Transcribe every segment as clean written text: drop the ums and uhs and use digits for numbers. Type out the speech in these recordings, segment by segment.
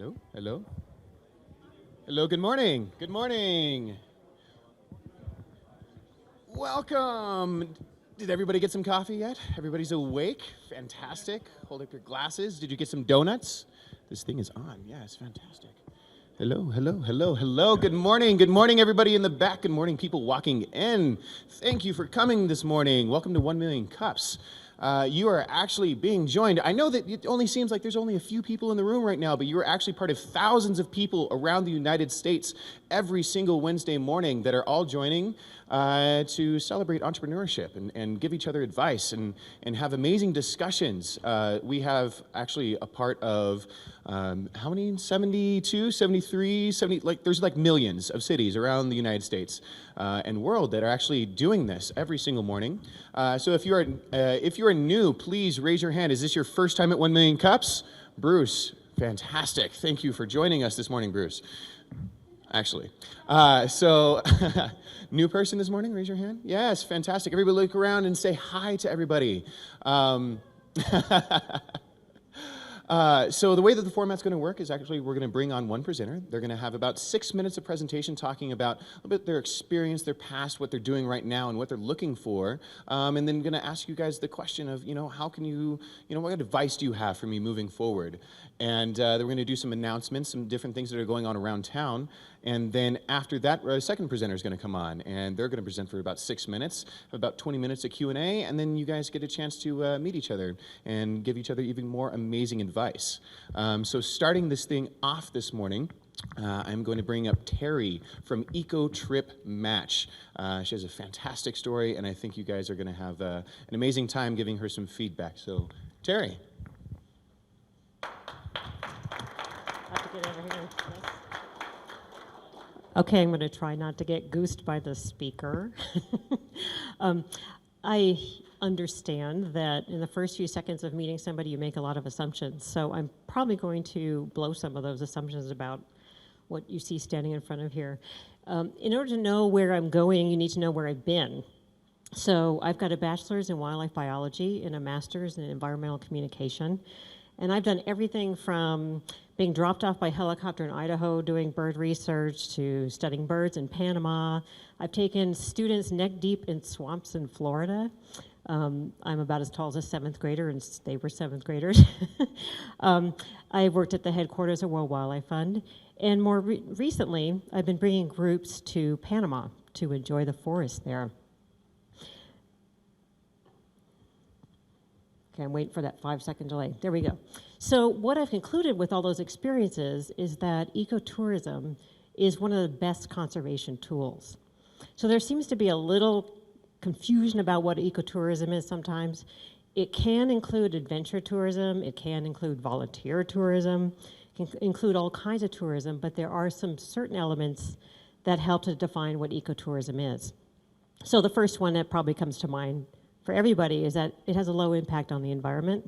Hello, hello. Hello, good morning. Good morning. Welcome. Did everybody get some coffee yet? Everybody's awake? Fantastic. Hold up your glasses. Did you get some donuts? This thing is on. Yeah, it's fantastic. Hello, hello, hello, hello. Good morning. Good morning, everybody in the back. Good morning, people walking in. Thank you for coming this morning. Welcome to 1 Million Cups. You are actually being joined. I know that it only seems like there's only a few people in the room right now, but you are actually part of thousands of people around the United States every single Wednesday morning that are all joining to celebrate entrepreneurship and give each other advice and have amazing discussions. We have actually a part of how many? 72, 73, 70, like there's like millions of cities around the United States and world that are actually doing this every single morning. So if you're new, please raise your hand. Is this your first time at 1 Million Cups? Bruce, fantastic. Thank you for joining us this morning, Bruce. Actually. New person this morning, raise your hand. Yes, fantastic. Everybody look around and say hi to everybody. So the way that the format's going to work is actually we're going to bring on one presenter. They're going to have about 6 minutes of presentation talking about a little bit their experience, their past, what they're doing right now, and what they're looking for. And then going to ask you guys the question of, how can you, what advice do you have for me moving forward? And then we're going to do some announcements, some different things that are going on around town. And then after that, a second presenter is going to come on, and they're going to present for about 6 minutes, about 20 minutes of Q&A, and then you guys get a chance to meet each other and give each other even more amazing advice. So starting this thing off this morning, I'm going to bring up Terry from Eco Trip Match. She has a fantastic story, and I think you guys are going to have an amazing time giving her some feedback. So, Terry. Have to get over here. Yes. Okay, I'm going to try not to get goosed by the speaker. I understand that in the first few seconds of meeting somebody, you make a lot of assumptions. So I'm probably going to blow some of those assumptions about what you see standing in front of here. In order to know where I'm going, you need to know where I've been. So I've got a bachelor's in wildlife biology and a master's in environmental communication. And I've done everything from being dropped off by helicopter in Idaho doing bird research to studying birds in Panama. I've taken students neck deep in swamps in Florida. I'm about as tall as a 7th grader, and they were 7th graders. I worked at the headquarters of World Wildlife Fund. And more recently, I've been bringing groups to Panama to enjoy the forest there. Okay, I'm waiting for that 5-second delay. There we go. So what I've concluded with all those experiences is that ecotourism is one of the best conservation tools. So there seems to be a little confusion about what ecotourism is sometimes. It can include adventure tourism, it can include volunteer tourism, it can include all kinds of tourism, but there are some certain elements that help to define what ecotourism is. So the first one that probably comes to mind for everybody is that it has a low impact on the environment.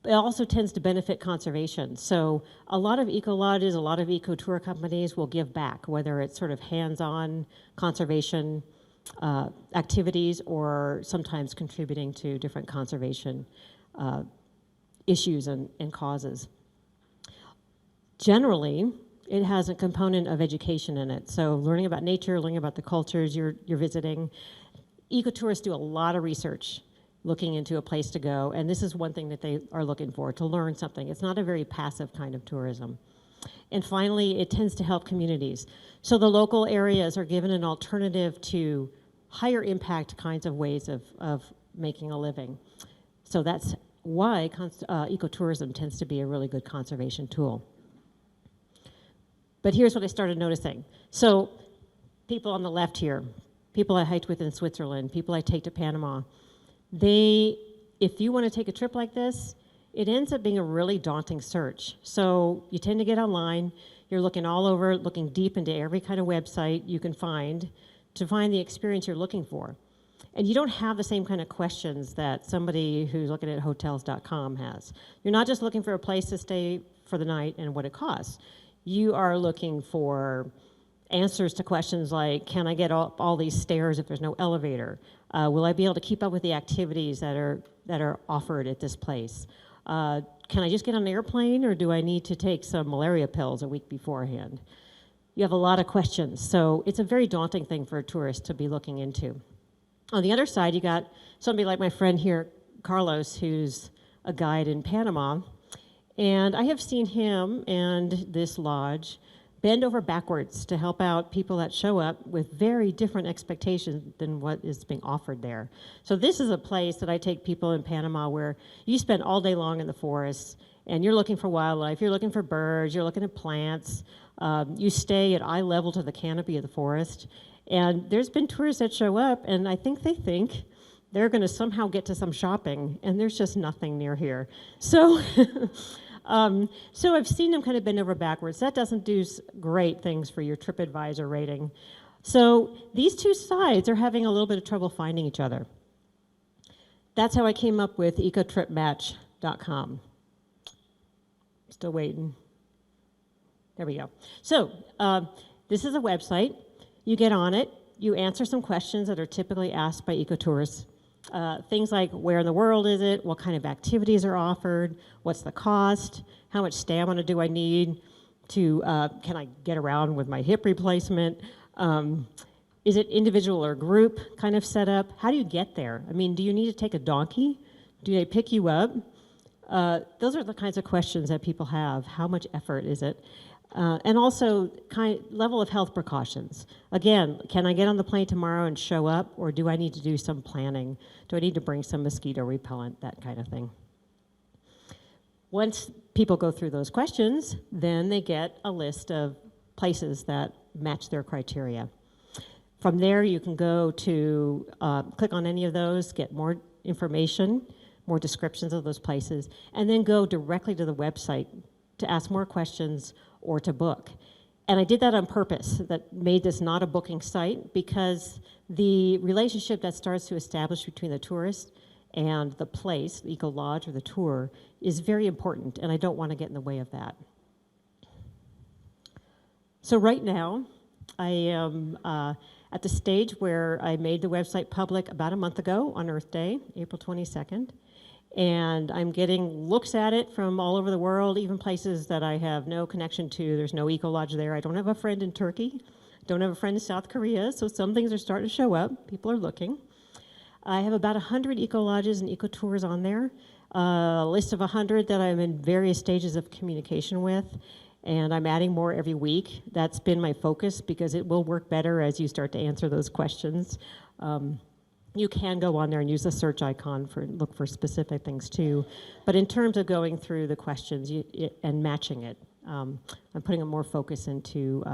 It also tends to benefit conservation. So a lot of eco-lodges, a lot of eco-tour companies will give back, whether it's sort of hands-on conservation activities or sometimes contributing to different conservation issues and causes. Generally, it has a component of education in it. So learning about nature, learning about the cultures you're visiting. Ecotourists do a lot of research looking into a place to go, and this is one thing that they are looking for, to learn something. It's not a very passive kind of tourism. And finally, it tends to help communities. So the local areas are given an alternative to higher impact kinds of ways of making a living. So that's why ecotourism tends to be a really good conservation tool. But here's what I started noticing. So people on the left here, people I hiked with in Switzerland, people I take to Panama, if you want to take a trip like this, it ends up being a really daunting search. So you tend to get online, you're looking all over, looking deep into every kind of website you can find to find the experience you're looking for. And you don't have the same kind of questions that somebody who's looking at hotels.com has. You're not just looking for a place to stay for the night and what it costs. You are looking for answers to questions like, can I get up all these stairs if there's no elevator? Will I be able to keep up with the activities that are offered at this place? Can I just get on an airplane, or do I need to take some malaria pills a week beforehand? You have a lot of questions, so it's a very daunting thing for a tourist to be looking into. On the other side, you got somebody like my friend here, Carlos, who's a guide in Panama, and I have seen him and this lodge bend over backwards to help out people that show up with very different expectations than what is being offered there. So this is a place that I take people in Panama where you spend all day long in the forest, and you're looking for wildlife, you're looking for birds, you're looking at plants, you stay at eye level to the canopy of the forest, and there's been tourists that show up, and I think they think they're gonna somehow get to some shopping, and there's just nothing near here. So so I've seen them kind of bend over backwards. That doesn't do great things for your TripAdvisor rating. So these two sides are having a little bit of trouble finding each other. That's how I came up with ecotripmatch.com. Still waiting. There we go. So this is a website. You get on it. You answer some questions that are typically asked by ecotourists. Things like, where in the world is it? What kind of activities are offered? What's the cost? How much stamina do I need to, can I get around with my hip replacement? Is it individual or group kind of setup? How do you get there? I mean, do you need to take a donkey? Do they pick you up? Those are the kinds of questions that people have. How much effort is it? And also level of health precautions. Again, can I get on the plane tomorrow and show up, or do I need to do some planning? Do I need to bring some mosquito repellent, that kind of thing? Once people go through those questions, then they get a list of places that match their criteria. From there, you can go to, click on any of those, get more information, more descriptions of those places, and then go directly to the website to ask more questions or to book. And I did that on purpose, that made this not a booking site, because the relationship that starts to establish between the tourist and the place, the eco lodge or the tour, is very important, and I don't want to get in the way of that. So right now, I am at the stage where I made the website public about a month ago on Earth Day, April 22nd. And I'm getting looks at it from all over the world, even places that I have no connection to. There's no eco lodge there. I don't have a friend in Turkey. Don't have a friend in South Korea. So some things are starting to show up. People are looking. I have about 100 eco lodges and eco tours on there. A list of 100 that I'm in various stages of communication with. And I'm adding more every week. That's been my focus because it will work better as you start to answer those questions. You can go on there and use the search icon for look for specific things too. But in terms of going through the questions and matching it, I'm putting more focus into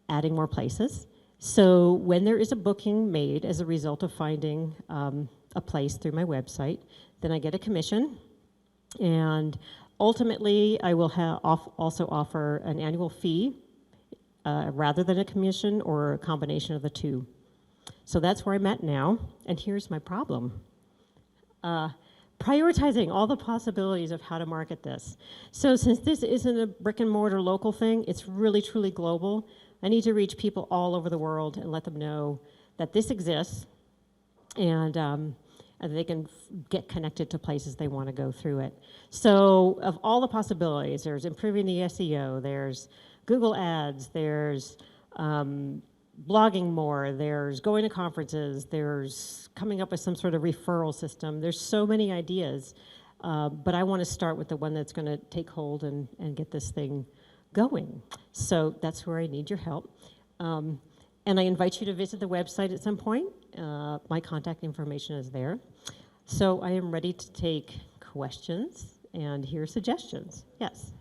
adding more places. So when there is a booking made as a result of finding a place through my website, then I get a commission. And ultimately, I will also offer an annual fee rather than a commission or a combination of the two. So that's where I'm at now, and here's my problem. Prioritizing all the possibilities of how to market this. So since this isn't a brick and mortar local thing, it's really truly global. I need to reach people all over the world and let them know that this exists, and they can get connected to places they want to go through it. So of all the possibilities, there's improving the SEO, there's Google Ads, there's blogging more, there's going to conferences, there's coming up with some sort of referral system. There's so many ideas, but I want to start with the one that's going to take hold and get this thing going. So that's where I need your help. And I invite you to visit the website at some point. My contact information is there. So I am ready to take questions and hear suggestions. Yes?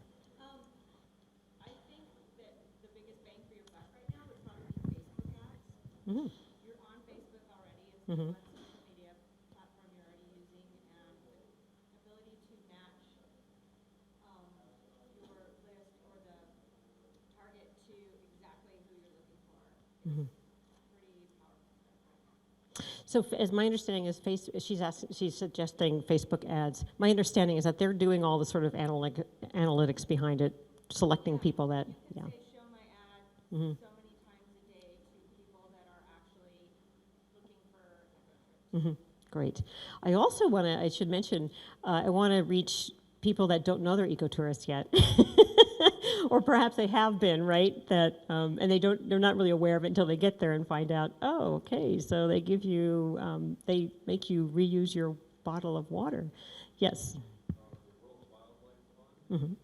Mm-hmm. You're on Facebook already. It's one social media platform you're already using, and the ability to match your list or the target to exactly who you're looking for. Pretty powerful. So as my understanding is, she's suggesting Facebook ads. My understanding is that they're doing all the sort of analytics behind it, selecting people that, yeah. Say, show my ad so many times a day to people that are actually looking for eco trips. Great. I also want to, I should mention, I want to reach people that don't know they're ecotourists yet. Or perhaps they have been, right? That and they're not really aware of it until they get there and find out. Oh, okay. So they give you, they make you reuse your bottle of water. Yes. Mm-hmm.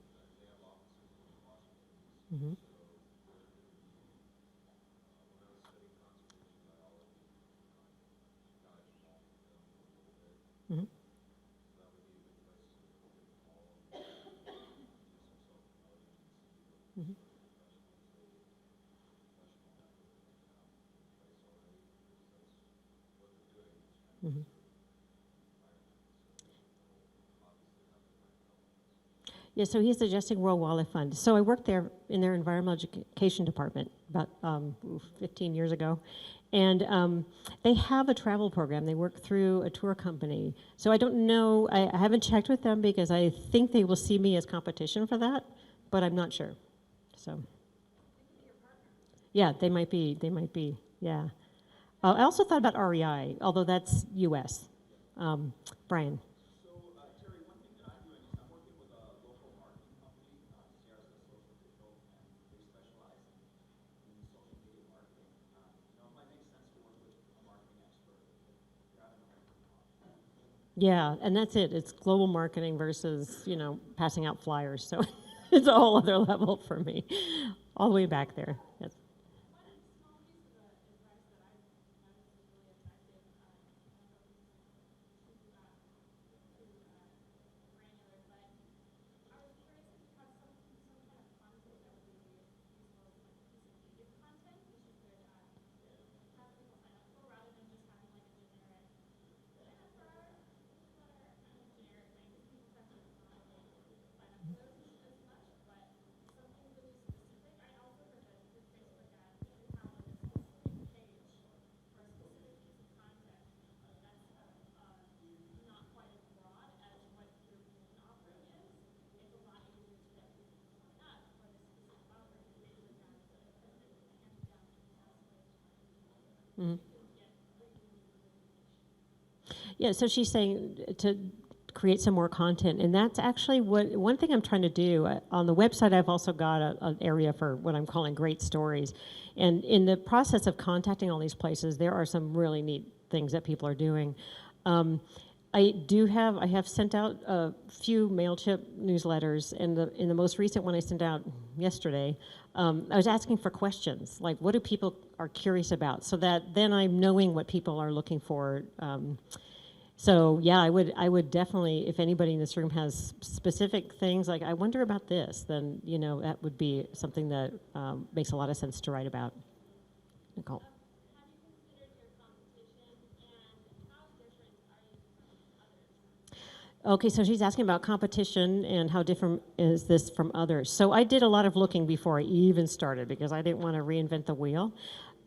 Mm-hmm. Mm-hmm. Mm-hmm. Mm-hmm. Yeah, so he's suggesting World Wildlife Fund. So I worked there in their environmental education department about 15 years ago. And they have a travel program. They work through a tour company. So I don't know, I haven't checked with them because I think they will see me as competition for that, but I'm not sure. So, yeah, they might be, yeah. I also thought about REI, although that's US. Brian. Yeah, and that's it. It's global marketing versus, passing out flyers. So it's a whole other level for me. All the way back there. Yes. Mhm. Yeah, so she's saying to create some more content, and that's actually one thing I'm trying to do. On the website, I've also got an area for what I'm calling great stories. And in the process of contacting all these places, there are some really neat things that people are doing. Um, I have sent out a few MailChimp newsletters, and in the most recent one I sent out yesterday, I was asking for questions, like what do people are curious about, so that then I'm knowing what people are looking for. So yeah, I would definitely, if anybody in this room has specific things like I wonder about this, then that would be something that makes a lot of sense to write about. Nicole. Okay, so she's asking about competition and how different is this from others. So I did a lot of looking before I even started because I didn't want to reinvent the wheel.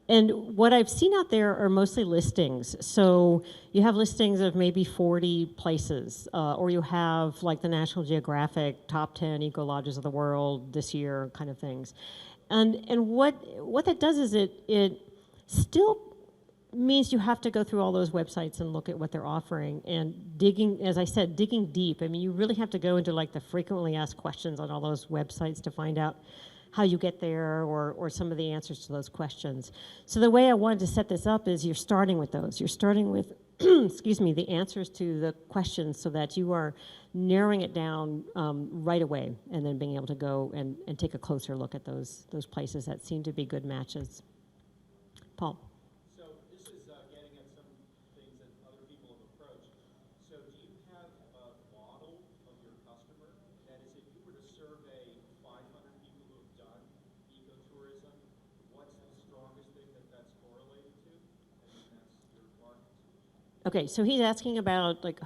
And what I've seen out there are mostly listings. So you have listings of maybe 40 places, or you have like the National Geographic top 10 eco lodges of the world this year kind of things. And what that does is it still means you have to go through all those websites and look at what they're offering and digging, as I said, digging deep. I mean, you really have to go into like the frequently asked questions on all those websites to find out how you get there or some of the answers to those questions. So the way I wanted to set this up is you're starting with those. You're starting with, excuse me, the answers to the questions so that you are narrowing it down right away and then being able to go and take a closer look at those places that seem to be good matches. Paul. Okay, so he's asking about like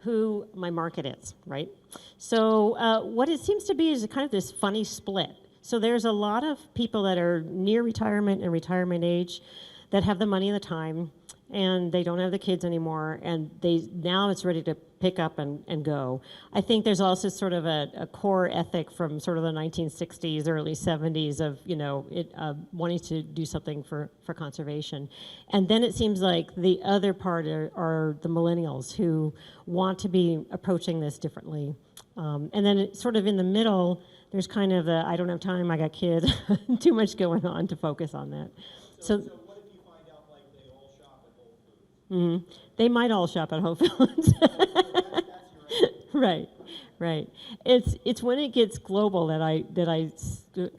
who my market is, right? So what it seems to be is kind of this funny split. So there's a lot of people that are near retirement and retirement age that have the money and the time, and they don't have the kids anymore, and now it's ready to pick up and go. I think there's also sort of a core ethic from sort of the 1960s, early 70s of wanting to do something for conservation. And then it seems like the other part are the millennials who want to be approaching this differently. And then sort of in the middle, there's kind of the, I don't have time, I got kids, too much going on to focus on that. So what if you find out like they all shop at Whole Foods? They might all shop at Whole Foods. Right, right. It's when it gets global that I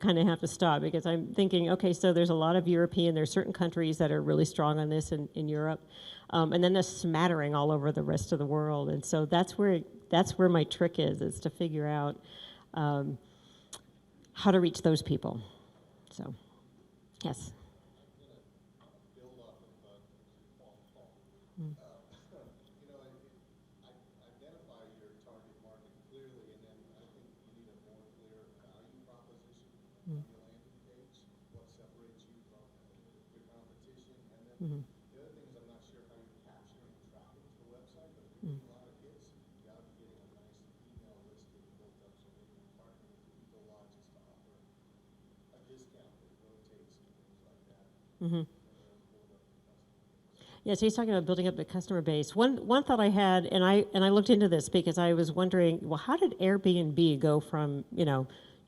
kind of have to stop, because I'm thinking, okay, so there's a lot of there's certain countries that are really strong on this in Europe, and then a smattering all over the rest of the world, and so that's where my trick is to figure out how to reach those people. So, yes. Build off of Paul. Identify your target market clearly, and then I think you need a more clear value proposition on your landing page. What separates you from your competition, and then the other thing is I'm not sure how you're capturing traffic to the website, but if you're getting a lot of hits, you got to be getting a nice email list that built up, so maybe you're partnering with the Eco Lodges to offer a discount that rotates and things like that. Yeah, so he's talking about building up the customer base. One thought I had, and I looked into this because I was wondering, well, how did Airbnb go from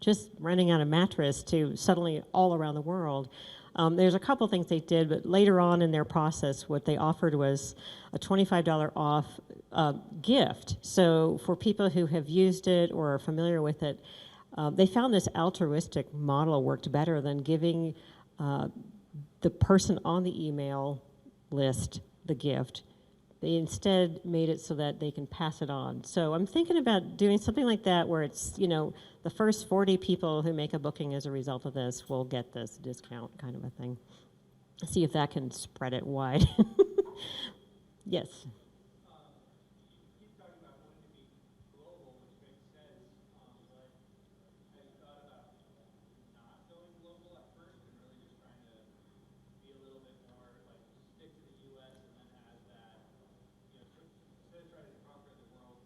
just renting out a mattress to suddenly all around the world? There's a couple things they did, but later on in their process, what they offered was a $25 off gift. So for people who have used it or are familiar with it, they found this altruistic model worked better than giving the person on the email list the gift. They instead made it so that they can pass it on. So I'm thinking about doing something like that where it's, the first 40 people who make a booking as a result of this will get this discount, kind of a thing. See if that can spread it wide. Yes. You keep talking about wanting to be global, which makes sense, but have you thought about not going global at first and really just trying to be a little bit more like stick to the U.S. and then as that, instead of trying to conquer the world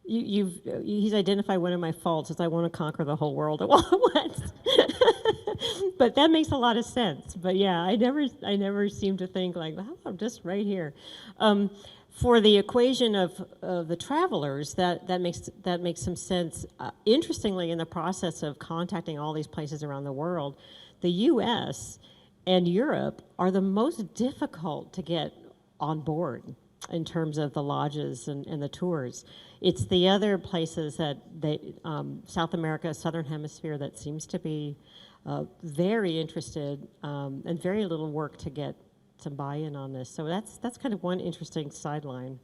He's identified one of my faults is I want to conquer the whole world at once. But that makes a lot of sense. But yeah, I never seem to think like, well, I'm just right here. For the equation of the travelers, that makes some sense. Interestingly, in the process of contacting all these places around the world, the U.S. and Europe are the most difficult to get on board in terms of the lodges and the tours. It's the other places that South America, Southern Hemisphere, that seems to be very interested and very little work to get some buy-in on this. So that's kind of one interesting sideline.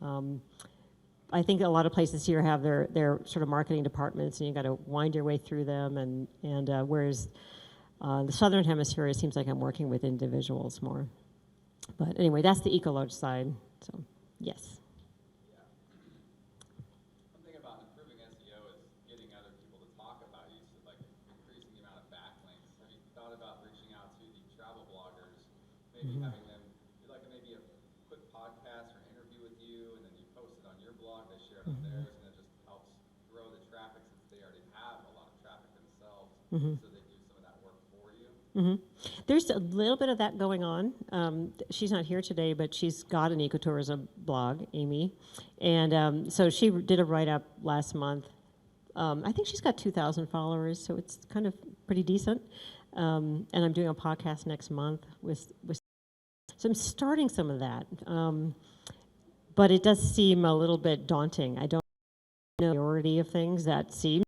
I think a lot of places here have their sort of marketing departments, and you got to wind your way through them. And whereas the Southern Hemisphere, it seems like I'm working with individuals more. But anyway, that's the eco-lodge side. So yes. One thing about improving SEO is getting other people to talk about you, so like increasing the amount of backlinks. Have you thought about reaching out to the travel bloggers, maybe having them do like maybe a quick podcast or interview with you, and then you post it on your blog, they share it on theirs, and it just helps grow the traffic since they already have a lot of traffic themselves, so they do some of that work for you. There's a little bit of that going on. She's not here today, but she's got an ecotourism blog, Amy. And so she did a write-up last month. I think she's got 2,000 followers, so it's kind of pretty decent. And I'm doing a podcast next month with so I'm starting some of that. But it does seem a little bit daunting. I don't know the majority of things that seem